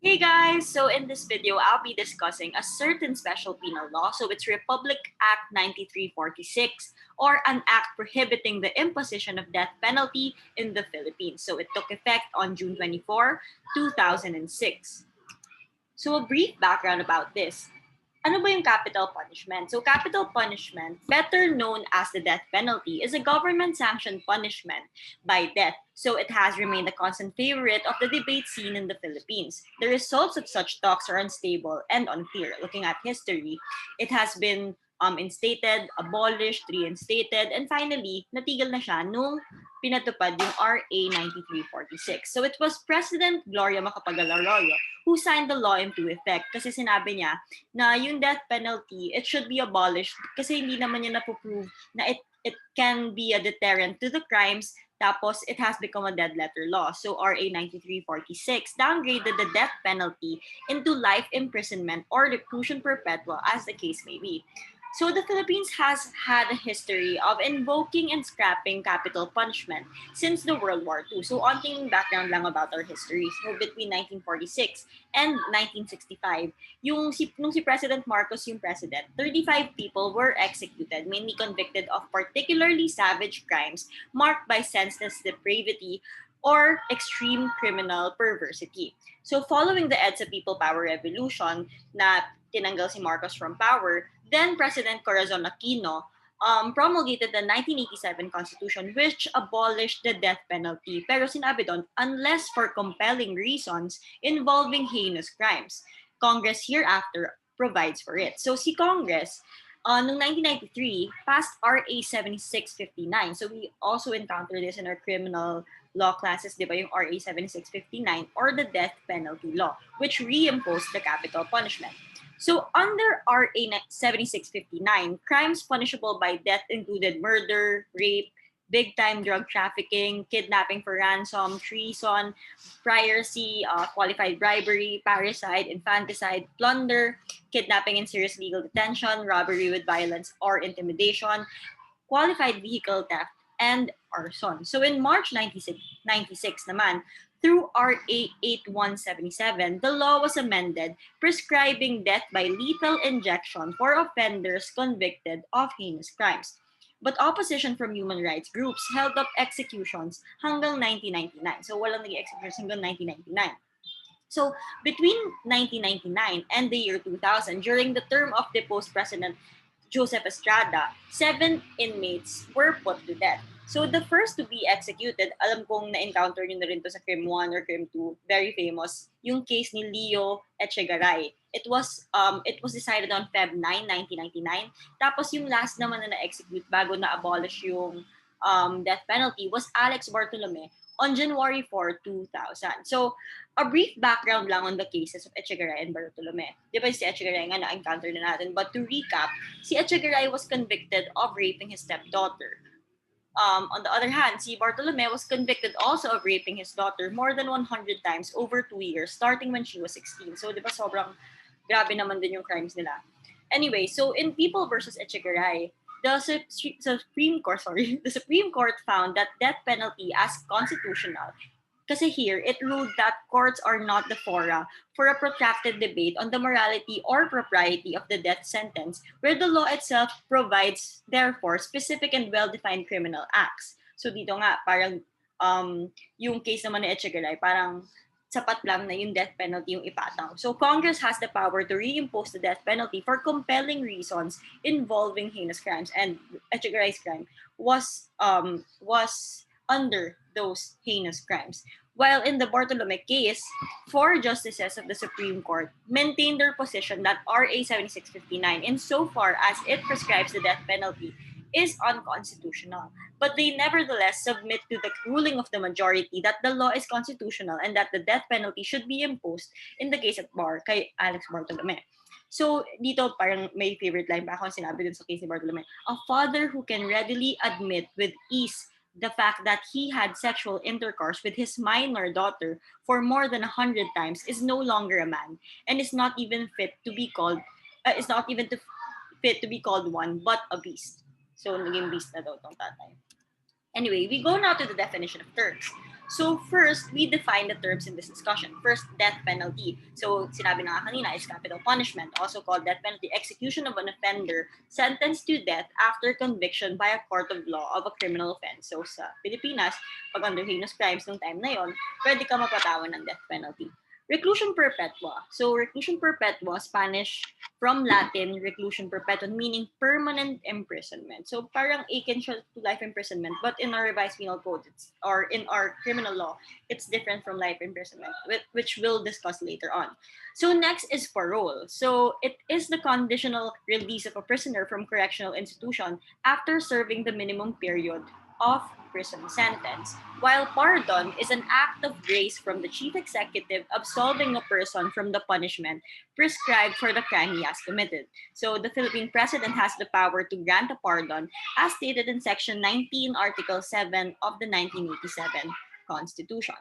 Hey guys! So in this video, I'll be discussing a certain special penal law. So it's Republic Act 9346, or an act prohibiting the imposition of death penalty in the Philippines. So it took effect on June 24, 2006. So a brief background about this. Ano ba yung capital punishment? So capital punishment, better known as the death penalty, is a government-sanctioned punishment by death. So it has remained a constant favorite of the debate scene in the Philippines. The results of such talks are unstable and unclear. Looking at history, it has been instated, abolished, reinstated, and finally, natigil na siya nung pinatupad yung RA 9346. So it was President Gloria Macapagal Arroyo who signed the law into effect kasi sinabi niya na yung death penalty, it should be abolished kasi hindi naman niya napoprove na it can be a deterrent to the crimes. Tapos, it has become a dead letter law. So, RA 9346 downgraded the death penalty into life imprisonment or reclusion perpetua as the case may be. So, the Philippines has had a history of invoking and scrapping capital punishment since the World War II. So, onting background lang about our history. So, between 1946 and 1965, nung si President Marcos yung president, 35 people were executed, mainly convicted of particularly savage crimes marked by senseless depravity or extreme criminal perversity. So following the EDSA People Power Revolution na tinanggal si Marcos from power, then President Corazon Aquino promulgated the 1987 Constitution which abolished the death penalty. Pero sinabi doon, unless for compelling reasons involving heinous crimes. Congress hereafter provides for it. So si Congress, noong 1993, passed RA 7659. So we also encounter this in our criminal law classes, di ba, yung RA 7659 or the death penalty law, which reimposed the capital punishment. So under RA 7659, crimes punishable by death included murder, rape, big-time drug trafficking, kidnapping for ransom, treason, piracy, qualified bribery, parricide, infanticide, plunder, kidnapping in serious legal detention, robbery with violence or intimidation, qualified vehicle theft, and arson. So in March 1996 naman, through RA 8177, the law was amended prescribing death by lethal injection for offenders convicted of heinous crimes. But opposition from human rights groups held up executions hanggang 1999. So walang nag-executions hanggang 1999. So between 1999 and the year 2000, during the term of deposed President Joseph Estrada, 7 inmates were put to death. So the first to be executed, alam kong na-encounter nyo na rin to sa Crim 1 or Crim 2, very famous, yung case ni Leo Echegaray. It was decided on Feb 9, 1999. Tapos yung last naman na na-execute bago na-abolish yung death penalty was Alex Bartolome on January 4, 2000. So, a brief background lang on the cases of Echegaray and Bartolome. Di ba si Echegaray nga na-encounter na natin? But to recap, si Echegaray was convicted of raping his stepdaughter. On the other hand, si Bartolome was convicted also of raping his daughter more than 100 times over 2 years, starting when she was 16. So, di ba sobrang grabe naman din yung crimes nila. Anyway, so in People versus Echegaray, the Supreme Court found that death penalty as constitutional. Kasi here, it ruled that courts are not the fora for a protracted debate on the morality or propriety of the death sentence, where the law itself provides, therefore, specific and well-defined criminal acts. So dito nga, parang yung case naman ni Echegaray, parang sapat lang na yung death penalty yung ipataw. So Congress has the power to reimpose the death penalty for compelling reasons involving heinous crimes, and Echegaray's crime was under those heinous crimes. While in the Bartolome case, 4 justices of the Supreme Court maintained their position that RA 7659, insofar as it prescribes the death penalty, is unconstitutional. But they nevertheless submit to the ruling of the majority that the law is constitutional and that the death penalty should be imposed in the case at bar kay Alex Bartolome. So, dito parang may favorite line pa ako sinabi dun sa case ni Bartolome. A father who can readily admit with ease the fact that he had sexual intercourse with his minor daughter for more than 100 times is no longer a man and is not even fit to be called one, but a beast. So, naging beast na daw tong tatay. Anyway, we go now to the definition of terms. So first, we define the terms in this discussion. First, death penalty. So sinabi na nga kanina is capital punishment, also called death penalty, execution of an offender sentenced to death after conviction by a court of law of a criminal offense. So sa Pilipinas, pag under heinous crimes nung time na yon, pwede ka mapatawan ng death penalty. Reclusion perpetua. So reclusion perpetua, Spanish from Latin, reclusion perpetua, meaning permanent imprisonment. So parang akin siya to life imprisonment, but in our revised penal code, or in our criminal law, it's different from life imprisonment, which we'll discuss later on. So next is parole. So it is the conditional release of a prisoner from correctional institution after serving the minimum period of prison sentence, while pardon is an act of grace from the chief executive absolving a person from the punishment prescribed for the crime he has committed. So the Philippine president has the power to grant a pardon as stated in Section 19, Article 7 of the 1987 Constitution.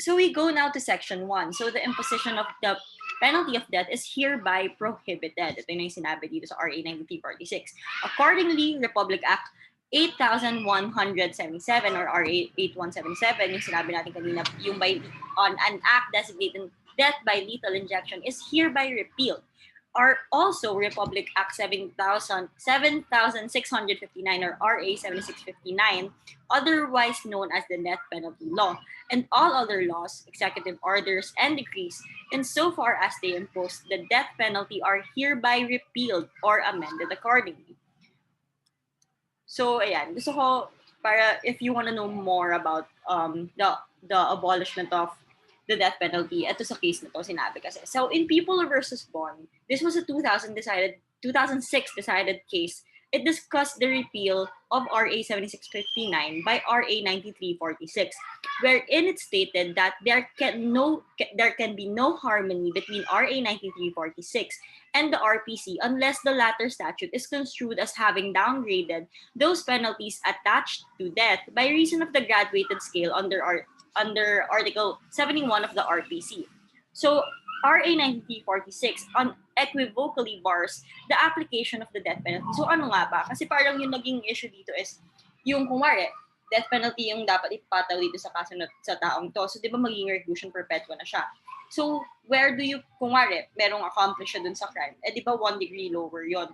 So we go now to Section 1. So the imposition of the penalty of death is hereby prohibited. Ito yung sinabi dito sa RA 9346. Accordingly, Republic Act 8177 or RA 8177, yung sinabi natin kanina, yung on an act designating death by lethal injection is hereby repealed. Are also Republic Act 7659 or RA 7659, otherwise known as the death penalty law, and all other laws, executive orders, and decrees, insofar as they impose the death penalty, are hereby repealed or amended accordingly. So, ayan, gusto ko, para if you want to know more about the abolishment of the death penalty, ito sa case na to sinabi kasi. So, in People versus Bond, this was a 2006 decided case. It discussed the repeal of RA 7659 by RA 9346, wherein it stated that there can be no harmony between RA 9346 and the RPC unless the latter statute is construed as having downgraded those penalties attached to death by reason of the graduated scale under Article 71 of the RPC. So, RA 9346 unequivocally bars the application of the death penalty. So, ano nga ba? Kasi parang yung naging issue dito is, yung kumare, death penalty yung dapat ipataw dito sa kaso sa taong to. So, di ba magiging reclusion perpetua na siya? So, where do you, kumare, merong accomplish siya dun sa crime? Eh, di ba 1 degree lower yon?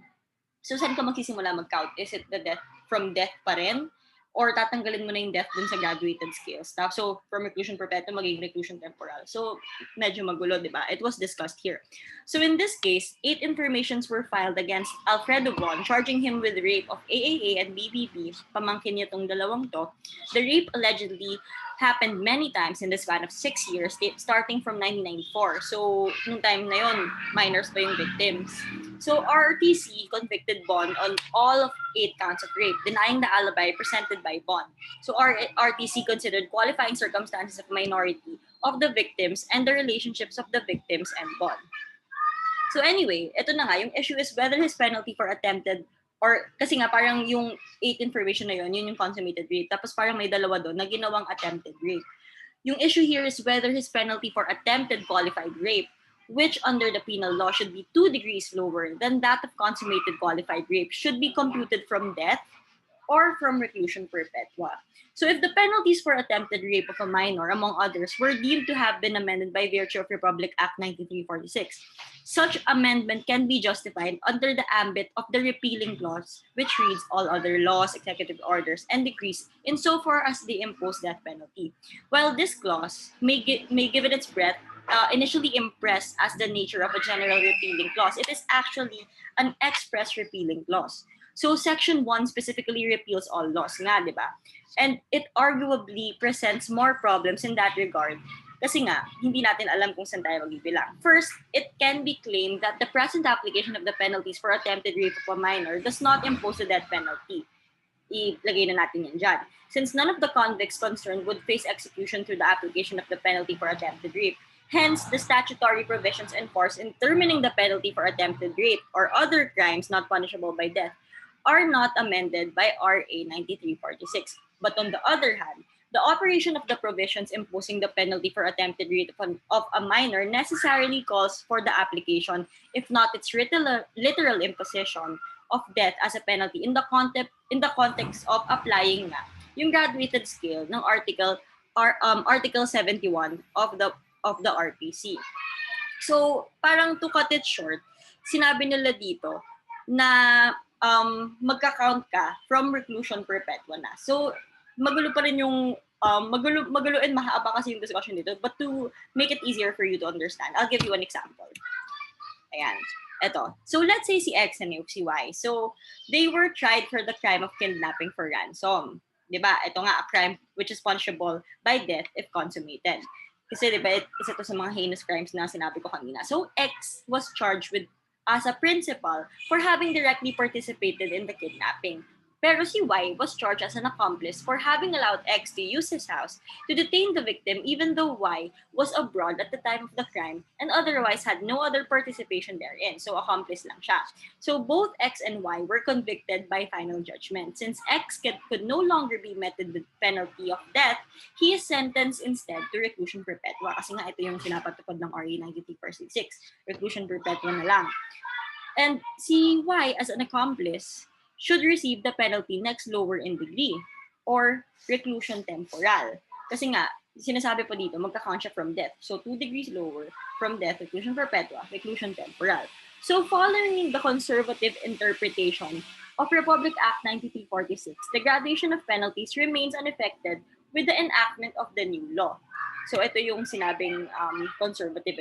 So, saan ka magsisimula mag-count? Is it the death from death pa rin? Or tatanggalin mo na yung death dun sa graduated scales. So, from reclusion perpetua, magiging reclusion temporal. So, medyo magulo, di ba? It was discussed here. So, in this case, 8 informations were filed against Alfredo Bon, charging him with rape of AAA and BBB, pamangkin niya tong dalawang to. The rape allegedly happened many times in the span of 6 years, starting from 1994. So, nung time na yon, minors pa yung victims. So, RTC convicted Bon on all of 8 counts of rape, denying the alibi presented by Bon. So, RTC considered qualifying circumstances of minority of the victims and the relationships of the victims and Bon. So anyway, ito na nga, yung issue is whether his penalty for attempted, or kasi nga parang yung 8 information na yun yung consummated rape, tapos parang may dalawa doon na ginawang attempted rape. Yung issue here is whether his penalty for attempted qualified rape, which under the penal law should be 2 degrees lower than that of consummated qualified rape, should be computed from death or from reclusion perpetua. So if the penalties for attempted rape of a minor, among others, were deemed to have been amended by virtue of Republic Act 9346, such amendment can be justified under the ambit of the repealing clause, which reads all other laws, executive orders, and decrees insofar as they impose death penalty. While this clause may give it its breadth, initially impressed as the nature of a general repealing clause, it is actually an express repealing clause. So Section 1 specifically repeals all laws nga, di ba? And it arguably presents more problems in that regard kasi nga, hindi natin alam kung saan tayo magbibilang. First, it can be claimed that the present application of the penalties for attempted rape of a minor does not impose the death penalty. Ilagay na natin yan dyan. Since none of the convicts concerned would face execution through the application of the penalty for attempted rape, hence, the statutory provisions enforced in determining the penalty for attempted rape or other crimes not punishable by death are not amended by RA 9346. But on the other hand, the operation of the provisions imposing the penalty for attempted rape of a minor necessarily calls for the application, if not its literal imposition, of death as a penalty in the context of applying yung graduated scale ng Article 71 of the RPC. So, parang to cut it short, sinabi nila dito na magka-count ka from reclusion perpetua na. So, magulo pa rin yung magulo and mahaba kasi yung discussion dito. But to make it easier for you to understand, I'll give you an example. Ayan. Eto. So, let's say si X and si Y. So, they were tried for the crime of kidnapping for ransom. Diba? Ito nga, a crime which is punishable by death if consummated. Kasi diba, isa to sa mga heinous crimes na sinabi ko kanina. So, X was charged with as a principal for having directly participated in the kidnapping. Pero si Y was charged as an accomplice for having allowed X to use his house to detain the victim even though Y was abroad at the time of the crime and otherwise had no other participation therein. So accomplice lang siya. So both X and Y were convicted by final judgment. Since X could no longer be met with the penalty of death, he is sentenced instead to reclusion perpetua. Kasi nga ito yung pinapatupad ng RA 9346. Reclusion perpetua na lang. And si Y as an accomplice should receive the penalty next lower in degree or reclusion temporal. Kasi nga, sinasabi po dito, magka-count siya from death. So 2 degrees lower from death, reclusion perpetua, reclusion temporal. So following the conservative interpretation of Republic Act 9346, the gradation of penalties remains unaffected with the enactment of the new law. So ito yung sinabing conservative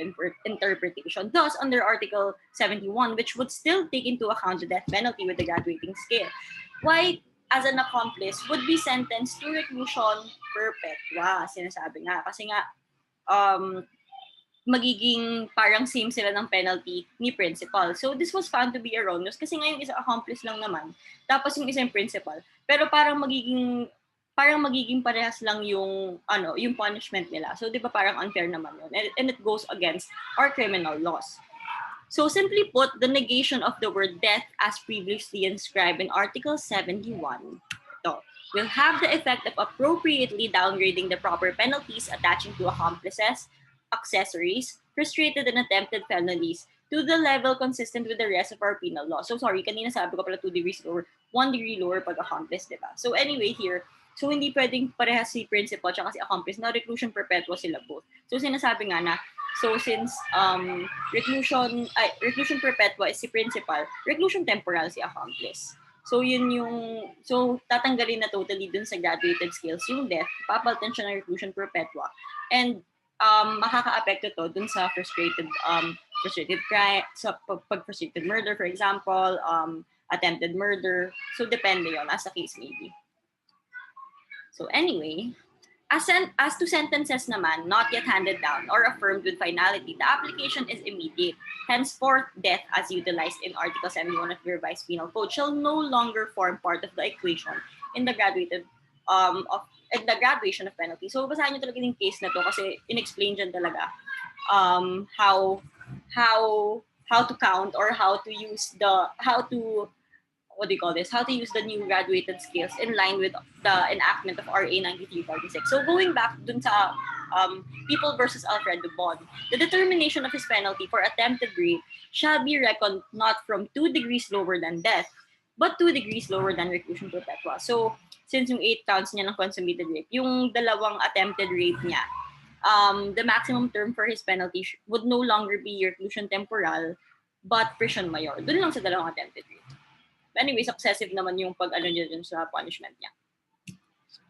interpretation. Thus, under Article 71, which would still take into account the death penalty with the graduating scale, Y, as an accomplice, would be sentenced to reclusion perpetua. Sinasabi nga. Kasi nga, magiging parang same sila ng penalty ni principal. So this was found to be erroneous kasi nga yung isa accomplice lang naman, tapos yung isa yung principal. Pero parang magiging parehas lang yung yung punishment nila. So 'di ba parang unfair naman yun. And it goes against our criminal laws. So simply put, the negation of the word death as previously inscribed in Article 71 will have the effect of appropriately downgrading the proper penalties attaching to accomplices, accessories, frustrated and attempted felonies to the level consistent with the rest of our penal law. So sorry, kanina sabi ko pala 2 degrees lower, 1 degree lower pag accomplice, diba? So anyway, here, so hindi pwedeng parehas si principal at si accomplice na reclusion perpetua sila both. So sinasabi nga na, so since reclusion perpetua is si principal, reclusion temporal si accomplice. So yun so tatanggalin na totally dun sa graduated scales yung death, papalitan siya ng reclusion perpetua. And makaka-apekto to dun sa frustrated crime, sa pag-frustrated murder, for example, attempted murder. So depende yon as the case may be. So anyway, as to sentences naman not yet handed down or affirmed with finality, the application is immediate. Henceforth, death as utilized in Article 71 of the Revised Penal Code shall no longer form part of the equation in the graduation of penalty. So basahin niyo talaga yung case na to kasi in-explain dyan talaga how to count or how to use the new graduated scales in line with the enactment of RA 9346. So going back dun sa People versus Alfredo Bond, the determination of his penalty for attempted rape shall be reckoned not from 2 degrees lower than death, but 2 degrees lower than reclusion perpetua. So since yung 8 counts niya ng consummated rape, yung dalawang attempted rape niya, the maximum term for his penalty would no longer be reclusion temporal, but prison major. Dun lang sa dalawang attempted rape. Anyway, successive naman yung pag-ano niya dun sa punishment niya.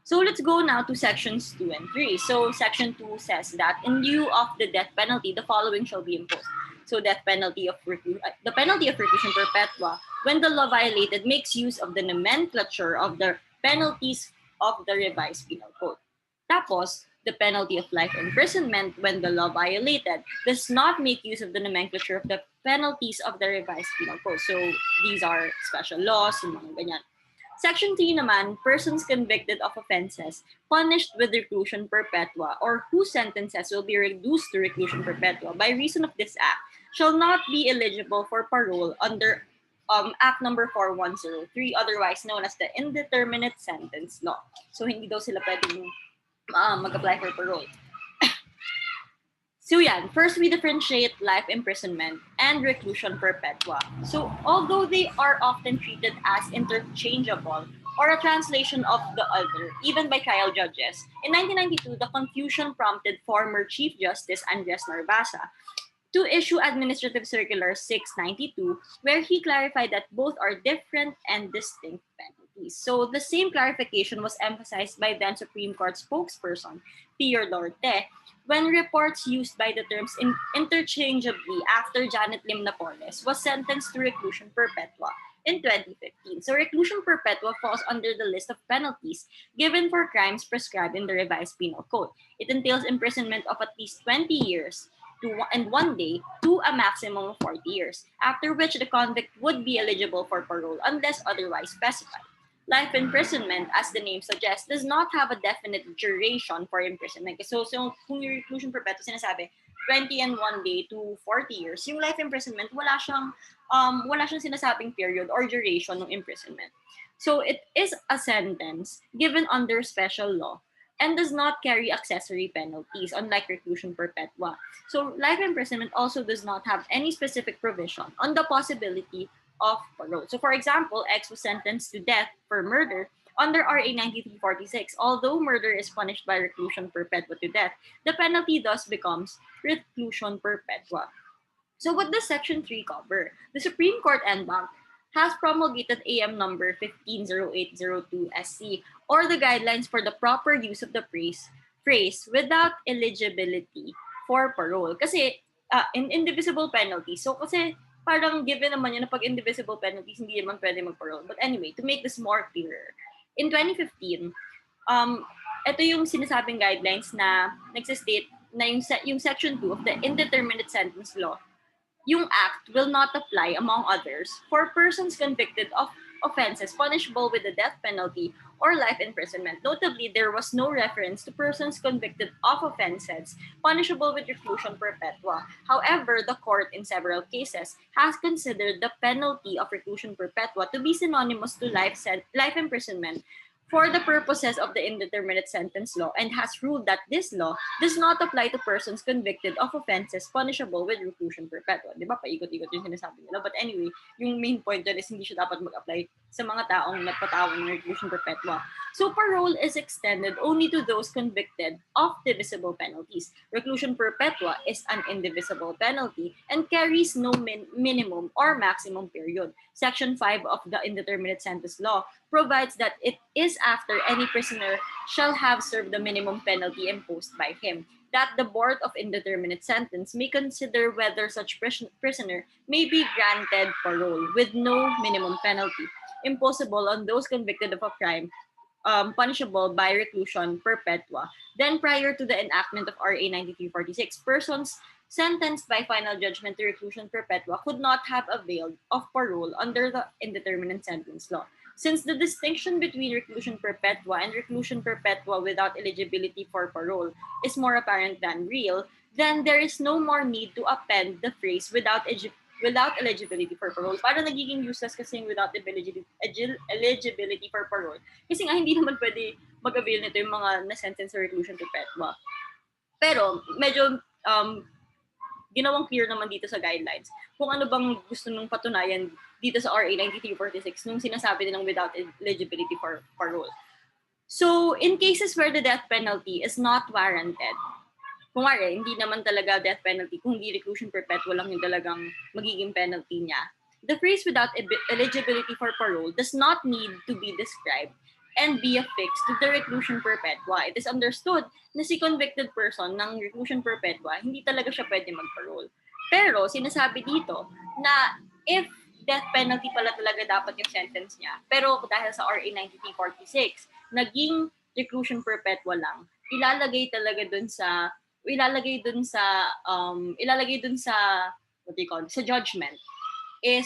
So let's go now to sections 2 and 3. So section 2 says that in lieu of the death penalty, the following shall be imposed. So the penalty of reclusion perpetua when the law violated makes use of the nomenclature of the penalties of the Revised Penal Code. Tapos, the penalty of life imprisonment when the law violated does not make use of the nomenclature of the penalties of the Revised Penal Code. So these are special laws, yung mga ganyan. Section 3 naman, persons convicted of offenses punished with reclusion perpetua or whose sentences will be reduced to reclusion perpetua by reason of this act shall not be eligible for parole under Act number 4103, otherwise known as the Indeterminate Sentence Law. So hindi daw sila pwedeng mag-apply for parole. So yan, first we differentiate life imprisonment and reclusion perpetua. So although they are often treated as interchangeable, or a translation of the other, even by trial judges. In 1992, the confusion prompted former Chief Justice Andres Narbasa to issue Administrative Circular 692, where he clarified that both are different and distinct penalties. So the same clarification was emphasized by then Supreme Court spokesperson Pio Lorte when reports used by the terms interchangeably after Janet Lim Napoles was sentenced to reclusion perpetua in 2015. So reclusion perpetua falls under the list of penalties given for crimes prescribed in the revised penal code. It entails imprisonment of at least 20 years and 1 day to a maximum of 40 years, after which the convict would be eligible for parole unless otherwise specified. Life imprisonment, as the name suggests, does not have a definite duration for imprisonment. So kung yung reclusion perpetua sinasabi, 20 and 1 day to 40 years, yung life imprisonment, wala siyang sinasabing period or duration ng imprisonment. So it is a sentence given under special law and does not carry accessory penalties, unlike reclusion perpetua. So life imprisonment also does not have any specific provision on the possibility of parole. So for example, X was sentenced to death for murder under RA 9346. Although murder is punished by reclusion perpetua to death, the penalty thus becomes reclusion perpetua. So what does Section 3 cover? The Supreme Court en banc has promulgated AM number 150802 SC, or the guidelines for the proper use of the phrase without eligibility for parole. Kasi in indivisible penalties, so kasi parang given naman yun na pag indivisible penalties, hindi naman pwede mag-parole. But anyway, to make this more clearer, in 2015, ito yung sinasabing guidelines na nagsistate na yung Section 2 of the Indeterminate Sentence Law, yung act will not apply, among others, for persons convicted of offenses punishable with the death penalty or life imprisonment. Notably, there was no reference to persons convicted of offenses punishable with reclusion perpetua. However, the court, in several cases, has considered the penalty of reclusion perpetua to be synonymous to life imprisonment for the purposes of the Indeterminate Sentence Law and has ruled that this law does not apply to persons convicted of offenses punishable with reclusion perpetua. Di ba? Paikot-ikot yung sinasabi nila. But anyway, yung main point dyan is hindi siya dapat mag-apply sa mga taong nagpatawan ng reclusion perpetua. So parole is extended only to those convicted of divisible penalties. Reclusion perpetua is an indivisible penalty and carries no minimum or maximum period. Section 5 of the Indeterminate Sentence Law provides that it is after any prisoner shall have served the minimum penalty imposed by him, that the Board of Indeterminate Sentence may consider whether such prisoner may be granted parole with no minimum penalty imposable on those convicted of a crime punishable by reclusion perpetua. Then prior to the enactment of RA 9346, persons sentenced by final judgment to reclusion perpetua could not have availed of parole under the Indeterminate Sentence Law. Since the distinction between reclusion perpetua and reclusion perpetua without eligibility for parole is more apparent than real, then there is no more need to append the phrase without eligibility for parole. Para nagiging useless kasi without eligibility for parole. Kasi nga hindi naman pwede mag-avail nito yung mga na-sentence sa reclusion perpetua. Pero medyo ginawang clear naman dito sa guidelines kung ano bang gusto nung patunayan dito sa RA 9346 nung sinasabi nilang without eligibility for parole. So, in cases where the death penalty is not warranted, kung hindi naman talaga death penalty, kung hindi reclusion perpetua lang yung talagang magiging penalty niya, the phrase without eligibility for parole does not need to be described and be affixed to the reclusion perpetua. It is understood na si convicted person ng reclusion perpetua, hindi talaga siya pwede mag-parole. Pero sinasabi dito na if death penalty pala talaga dapat yung sentence niya, pero dahil sa RA 9346, naging reclusion perpetua lang, ilalagay dun sa what do you call it, sa judgment is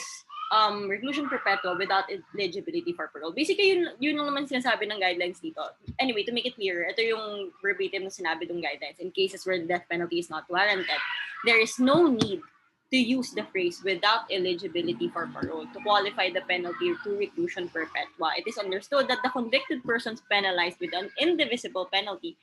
reclusion perpetua without eligibility for parole. Basically, yun naman sinasabi ng guidelines dito. Anyway, to make it clearer, ito yung verbatim na sinabi ng guidelines. In cases where the death penalty is not warranted, there is no need to use the phrase without eligibility for parole to qualify the penalty to reclusion perpetua. It is understood that the convicted persons penalized with an indivisible penalty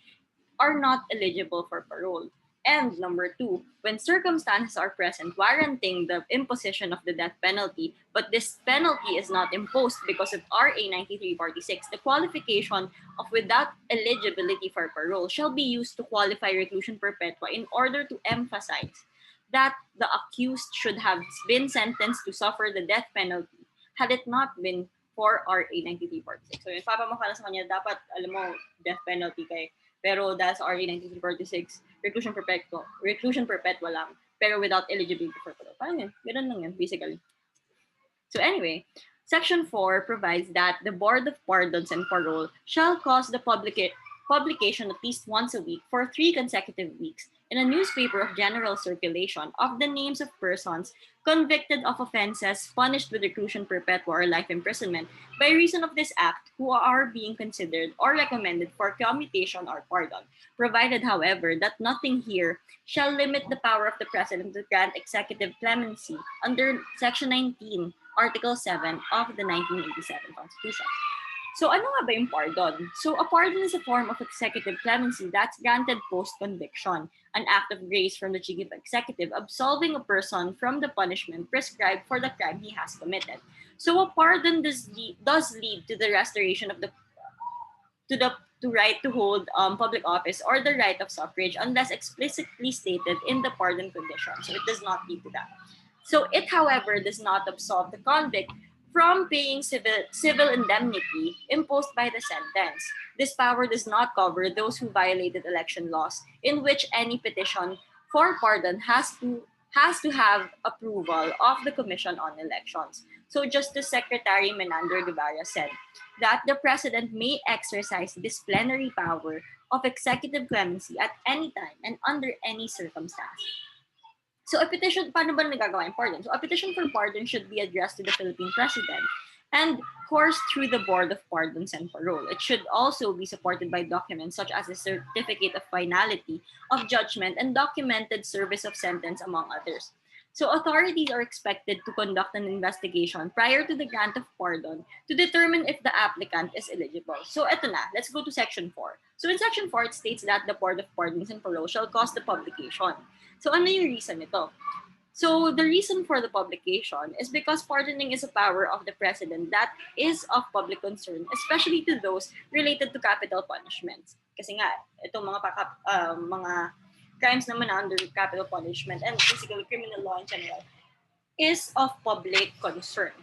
are not eligible for parole. And number two, when circumstances are present warranting the imposition of the death penalty, but this penalty is not imposed because of RA 9346, the qualification of without eligibility for parole shall be used to qualify reclusion perpetua in order to emphasize that the accused should have been sentenced to suffer the death penalty had it not been for RA 9346. So yung papamukha na sa kanya, dapat, alam mo, death penalty kay. Pero dahil sa RA 9346, reclusion perpetua lang, pero without eligibility for parole. Parang yun, ganun lang yun, basically. So anyway, Section 4 provides that the Board of Pardons and Parole shall cause the publication at least once a week for 3 consecutive weeks in a newspaper of general circulation of the names of persons convicted of offenses punished with reclusion perpetua or life imprisonment by reason of this act who are being considered or recommended for commutation or pardon, provided, however, that nothing here shall limit the power of the President to grant executive clemency under Section 19, Article 7 of the 1987 Constitution. So ano nga ba yung pardon? So a pardon is a form of executive clemency that's granted post-conviction, an act of grace from the chief executive absolving a person from the punishment prescribed for the crime he has committed. So a pardon does lead to the restoration of the right to hold public office or the right of suffrage unless explicitly stated in the pardon condition. So it does not lead to that. So it, however, does not absolve the convict from paying civil indemnity imposed by the sentence. This power does not cover those who violated election laws in which any petition for pardon has to have approval of the Commission on Elections. So Justice Secretary Menander Guevara said that the President may exercise this plenary power of executive clemency at any time and under any circumstance. So a petition, paano ba nagagawa yung pardon? So a petition for pardon should be addressed to the Philippine President and coursed through the Board of Pardons and Parole. It should also be supported by documents such as a certificate of finality of judgment and documented service of sentence, among others. So authorities are expected to conduct an investigation prior to the grant of pardon to determine if the applicant is eligible. So eto na, let's go to Section 4. So in Section 4, it states that the Board of Pardons and Parole shall cause the publication. So ano yung reason nito? So the reason for the publication is because pardoning is a power of the President that is of public concern, especially to those related to capital punishments. Kasi nga, itong mga crimes naman under capital punishment and basically criminal law in general is of public concern.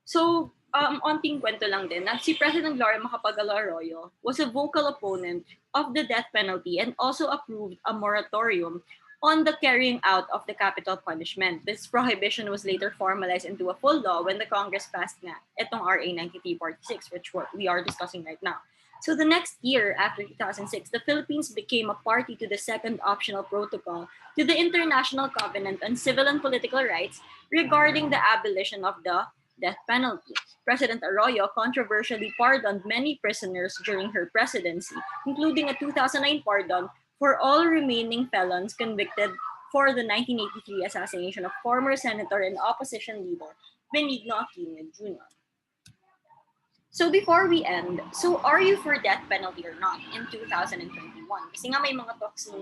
So, onting kwento lang din na si President Gloria Macapagal Arroyo was a vocal opponent of the death penalty and also approved a moratorium on the carrying out of the capital punishment. This prohibition was later formalized into a full law when the Congress passed nga itong RA 9346, which we are discussing right now. So the next year, after 2006, the Philippines became a party to the Second Optional Protocol to the International Covenant on Civil and Political Rights regarding the abolition of the death penalty. President Arroyo controversially pardoned many prisoners during her presidency, including a 2009 pardon for all remaining felons convicted for the 1983 assassination of former senator and opposition leader Benigno Aquino Jr. So before we end, so are you for death penalty or not in 2021? Kasi nga may mga talks ng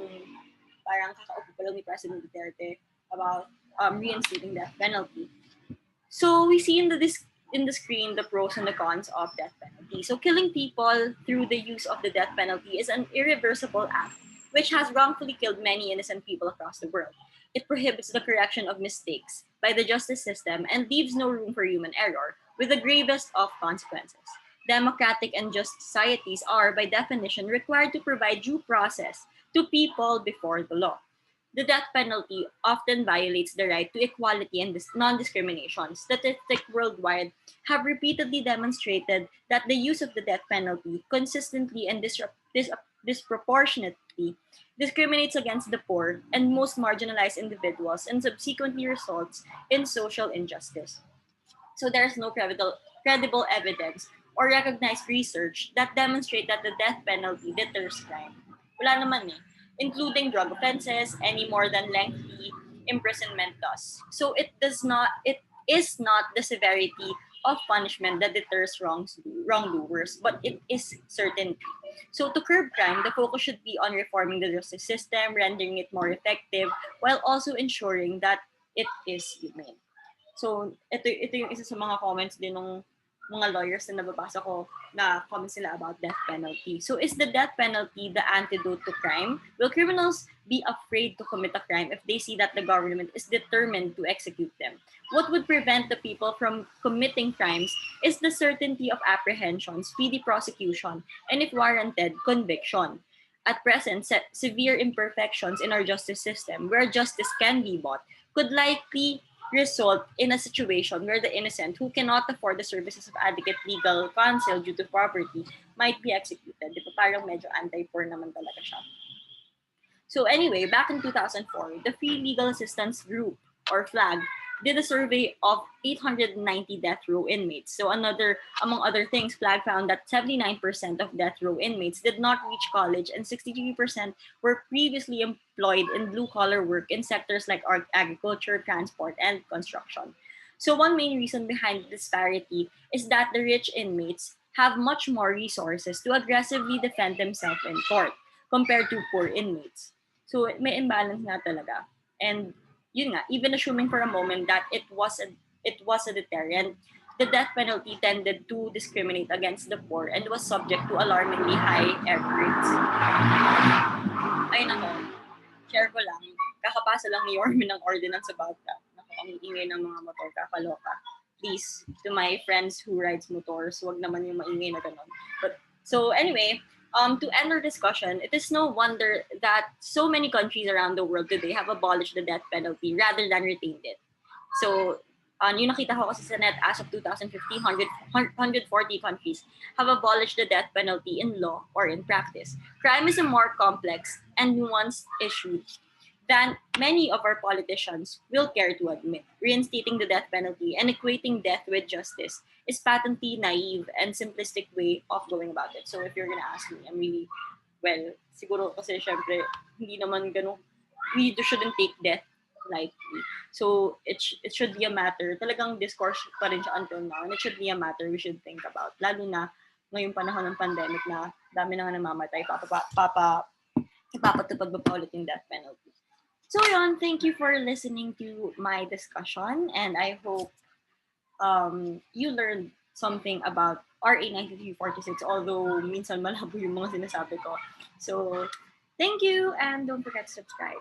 parang kakaupo pa lang ni President Duterte about reinstating death penalty. So we see in the screen the pros and the cons of death penalty. So killing people through the use of the death penalty is an irreversible act which has wrongfully killed many innocent people across the world. It prohibits the correction of mistakes by the justice system and leaves no room for human error, with the gravest of consequences. Democratic and just societies are, by definition, required to provide due process to people before the law. The death penalty often violates the right to equality and non-discrimination. Statistics worldwide have repeatedly demonstrated that the use of the death penalty consistently and disproportionately discriminates against the poor and most marginalized individuals and subsequently results in social injustice. So there's no credible evidence or recognized research that demonstrate that the death penalty deters crime. Wala naman eh. Including drug offenses, any more than lengthy imprisonment does. So it is not the severity of punishment that deters wrongdoers, but it is certainty. So to curb crime, the focus should be on reforming the justice system, rendering it more effective, while also ensuring that it is humane. So, ito yung isa sa mga comments din ng mga lawyers na nababasa ko na comments nila about death penalty. So, is the death penalty the antidote to crime? Will criminals be afraid to commit a crime if they see that the government is determined to execute them? What would prevent the people from committing crimes is the certainty of apprehension, speedy prosecution, and if warranted, conviction. At present, severe imperfections in our justice system, where justice can be bought, could likely result in a situation where the innocent who cannot afford the services of adequate legal counsel due to poverty might be executed. Di ba? Parang medyo anti-poor naman talaga siya. So anyway, back in 2004, the Free Legal Assistance Group, or FLAG, did a survey of 890 death row inmates. So among other things, FLAG found that 79% of death row inmates did not reach college and 63% were previously employed in blue-collar work in sectors like agriculture, transport, and construction. So one main reason behind the disparity is that the rich inmates have much more resources to aggressively defend themselves in court compared to poor inmates. So may imbalance nga talaga. And yun nga, even assuming for a moment that it was a deterrent, the death penalty tended to discriminate against the poor and was subject to alarmingly high error rates. Ay nako, share ko lang, kakapasa lang ni Yorme ng ordinance about that. Nako, ang ingay ng mga motor, kakaloka. Please, to my friends who rides motors, wag naman yung maingay na ganun. But, so anyway, to end our discussion, it is no wonder that so many countries around the world today have abolished the death penalty rather than retained it. So, yung nakita ko kasi sa net, as of 2015, 140 countries have abolished the death penalty in law or in practice. Crime is a more complex and nuanced issue than many of our politicians will care to admit. Reinstating the death penalty and equating death with justice is patently naive and simplistic way of going about it. So if you're gonna ask me, I'm really, well, siguro kasi syempre, hindi naman ganun, we shouldn't take death lightly. So it should be a matter, talagang discourse pa rin siya until now, and it should be a matter we should think about. Lalo na ngayong panahon ng pandemic na dami na nga namamatay, ipapatupad ba pa ulit yung death penalty. So yun, thank you for listening to my discussion, and I hope you learned something about RA 9346, although minsan malabo yung mga sinasabi ko. So, thank you, and don't forget to subscribe.